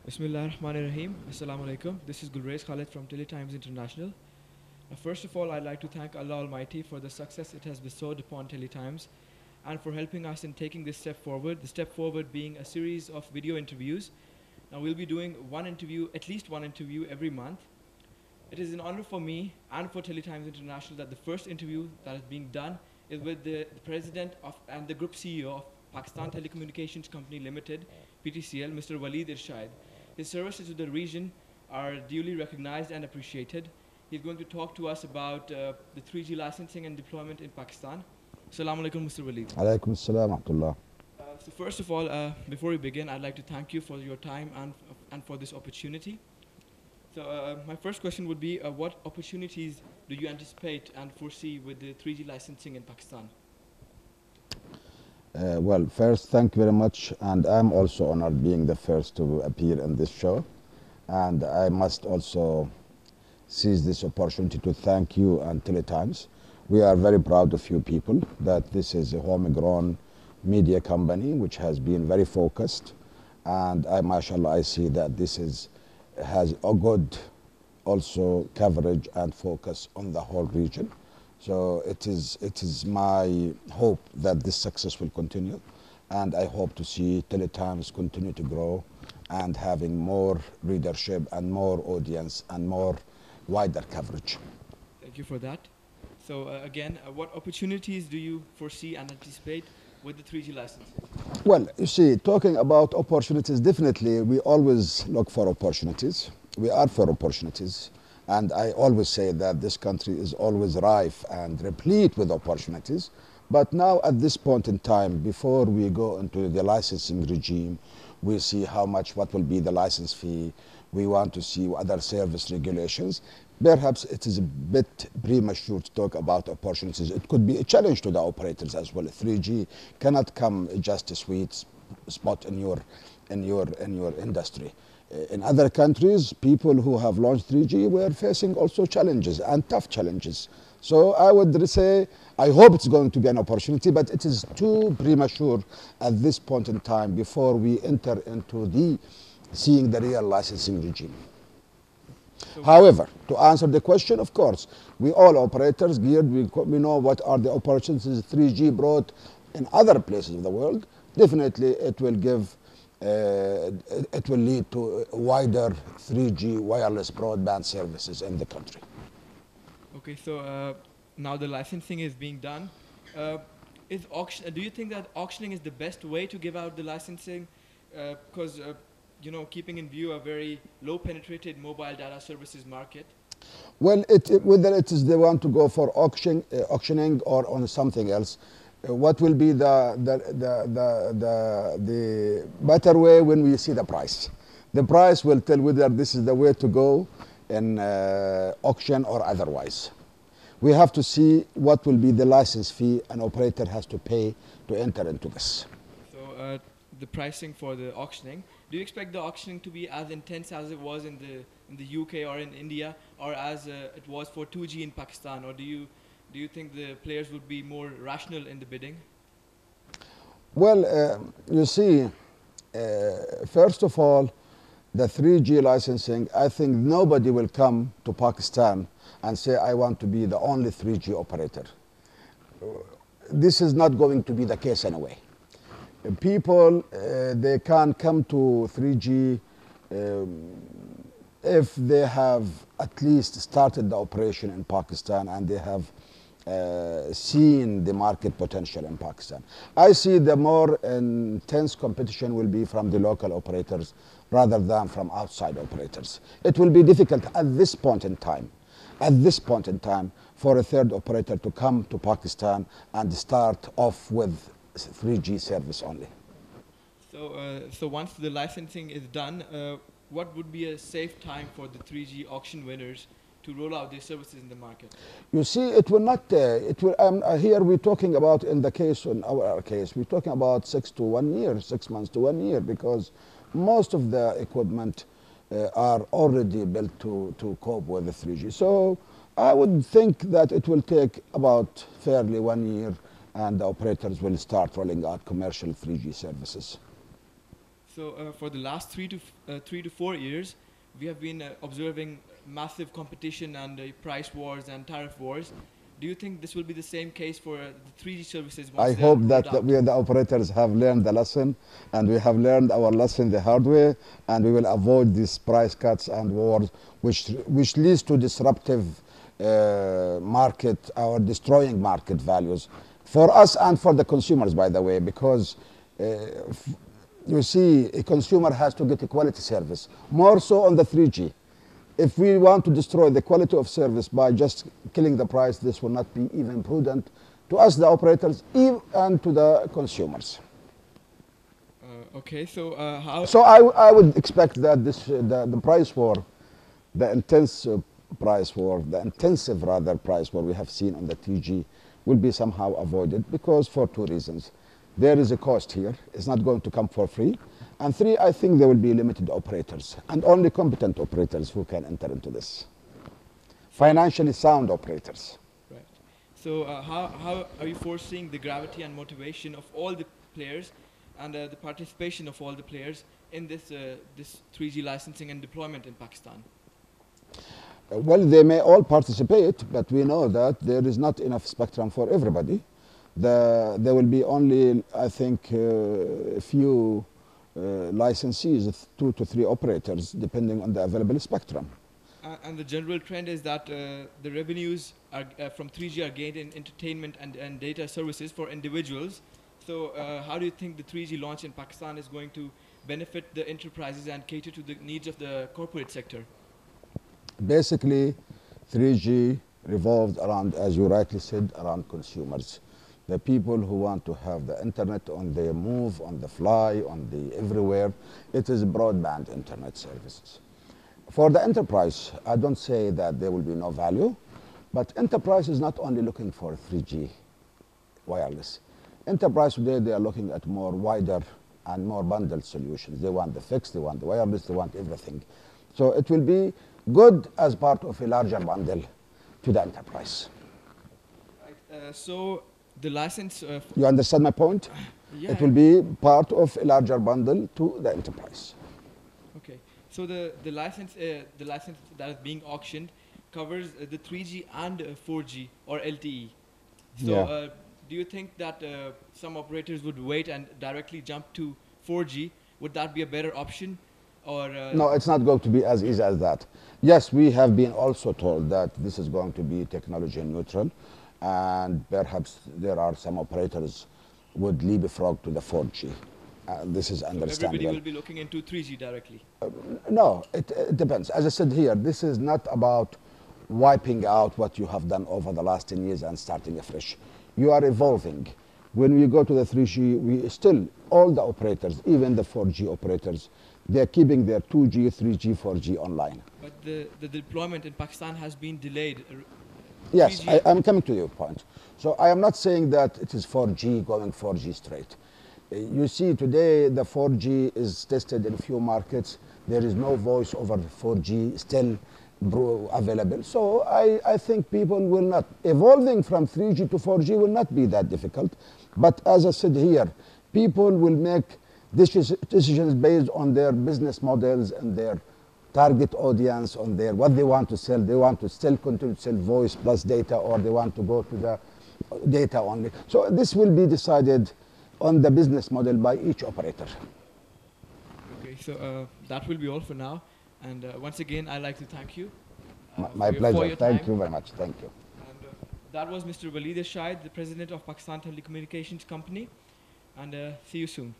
Bismillahirrahmanirrahim. Assalamu alaikum. This is Gulrez Khalid from Teletimes International. First of all, I'd like to thank Allah Almighty for the success it has bestowed upon Teletimes and for helping us in taking this step forward. The step forward being a series of video interviews. Now, we'll be doing one interview, at least one interview every month. It is an honor for me and for Teletimes International that the first interview that is being done is with the President of and the Group CEO of Pakistan Telecommunications Company Limited, PTCL, Mr. Walid Irshaid. His services to the region are duly recognized and appreciated. He's going to talk to us about the 3G licensing and deployment in Pakistan. Assalamu alaikum, Mr. Walid. Alaikum assalam wa rahmatullah. So first of all, before we begin, I'd like to thank you for your time and for this opportunity. So my first question would be, what opportunities do you anticipate and foresee with the 3G licensing in Pakistan? Well, first, thank you very much, and I'm also honored being the first to appear in this show. And I must also seize this opportunity to thank you and Teletimes. We are very proud of you people that this is a homegrown media company which has been very focused, and mashallah, I see that this has a good also coverage and focus on the whole region. So it is my hope that this success will continue, and I hope to see Teletimes continue to grow and having more readership and more audience and more wider coverage. Thank you for that. So again, what opportunities do you foresee and anticipate with the 3G license? Well, you see, talking about opportunities, definitely we always look for opportunities. We are for opportunities. And I always say that this country is always rife and replete with opportunities. But now at this point in time, before we go into the licensing regime, we see what will be the license fee. We want to see other service regulations. Perhaps it is a bit premature to talk about opportunities. It could be a challenge to the operators as well. 3G cannot come just a sweet spot in your industry. In other countries, people who have launched 3G were facing also challenges and tough challenges. So I would say, I hope it's going to be an opportunity, but it is too premature at this point in time before we enter into seeing the real licensing regime. However, to answer the question, of course, we all operators geared, we know what are the opportunities 3G brought in other places of the world. Definitely it will lead to wider 3G wireless broadband services in the country. Okay, so now the licensing is being done. Do you think that auctioning is the best way to give out the licensing? Because keeping in view a very low penetrated mobile data services market. Well, whether it is they want to go for auctioning or on something else, what will be the better way when we see the price? The price will tell whether this is the way to go in auction or otherwise. We have to see what will be the license fee an operator has to pay to enter into this. So the pricing for the auctioning, do you expect the auctioning to be as intense as it was in the UK or in India, or as it was for 2G in Pakistan, or do you think the players would be more rational in the bidding? Well, you see, first of all, the 3G licensing, I think nobody will come to Pakistan and say, I want to be the only 3G operator. This is not going to be the case anyway. People, they can come to 3G if they have at least started the operation in Pakistan and they have seen the market potential in Pakistan. I see the more intense competition will be from the local operators rather than from outside operators. It will be difficult at this point in time, for a third operator to come to Pakistan and start off with 3G service only. So once the licensing is done, what would be a safe time for the 3G auction winners to roll out their services in the market? You see, it will not. Here we're talking about, in our case, we're talking about 6 months to 1 year, because most of the equipment are already built to cope with the 3G. So I would think that it will take about fairly 1 year, and the operators will start rolling out commercial 3G services. So for the last 3 to 4 years, we have been observing massive competition and price wars and tariff wars. Do you think this will be the same case for the 3G services once I they are hope rolled that out? we, the operators, have learned the lesson, and we have learned our lesson the hard way, and we will avoid these price cuts and wars, which leads to disruptive market or destroying market values for us and for the consumers, by the way, because you see, a consumer has to get a quality service, more so on the 3G. If we want to destroy the quality of service by just killing the price, this will not be even prudent to us, the operators, and to the consumers. Okay, so how? So I would expect that the price war, the intensive rather price war we have seen on the 3G will be somehow avoided because for two reasons. There is a cost here. It's not going to come for free. And three, I think there will be limited operators and only competent operators who can enter into this. Financially sound operators. Right. So how are you foreseeing the gravity and motivation of all the players and the participation of all the players in this 3G licensing and deployment in Pakistan? Well, they may all participate, but we know that there is not enough spectrum for everybody. There will be only, I think, a few licensees, 2 to 3 operators, depending on the available spectrum. And the general trend is that the revenues are, from 3G are gained in entertainment and data services for individuals. So how do you think the 3G launch in Pakistan is going to benefit the enterprises and cater to the needs of the corporate sector? Basically, 3G revolved around, as you rightly said, around consumers. The people who want to have the internet on their move, on the fly, on the everywhere. It is broadband internet services. For the enterprise, I don't say that there will be no value, but enterprise is not only looking for 3G wireless. Enterprise today, they are looking at more wider and more bundled solutions. They want the fixed, they want the wireless, they want everything. So it will be good as part of a larger bundle to the enterprise. Right. So the license. You understand my point? Yeah. It will be part of a larger bundle to the enterprise. Okay. So the license that is being auctioned covers the 3G and 4G or LTE. So Yeah. do you think that some operators would wait and directly jump to 4G? Would that be a better option? Or No, it's not going to be as easy as that. Yes, we have been also told that this is going to be technology neutral, and perhaps there are some operators would leapfrog to the 4G. This is understandable. Everybody will be looking into 3G directly. No, it depends. As I said here, this is not about wiping out what you have done over the last 10 years and starting afresh. You are evolving. When we go to the 3G, we still, all the operators, even the 4G operators, they're keeping their 2G, 3G, 4G online. But the deployment in Pakistan has been delayed. Yes, 3G I'm coming to your point. So I am not saying that it is 4G going 4G straight. You see, today the 4G is tested in a few markets. There is no voice over 4G still available. So I think people will not, evolving from 3G to 4G will not be that difficult. But as I said here, people will make decisions based on their business models and their target audience, on their what they want to sell. They want to still continue to sell voice plus data, or they want to go to the data only. So this will be decided on the business model by each operator. Okay, so that will be all for now. And once again, I'd like to thank you. My pleasure. Thank you very much. Thank you. And that was Mr. Walid Irshaid, the president of Pakistan Telecommunications Company. And see you soon.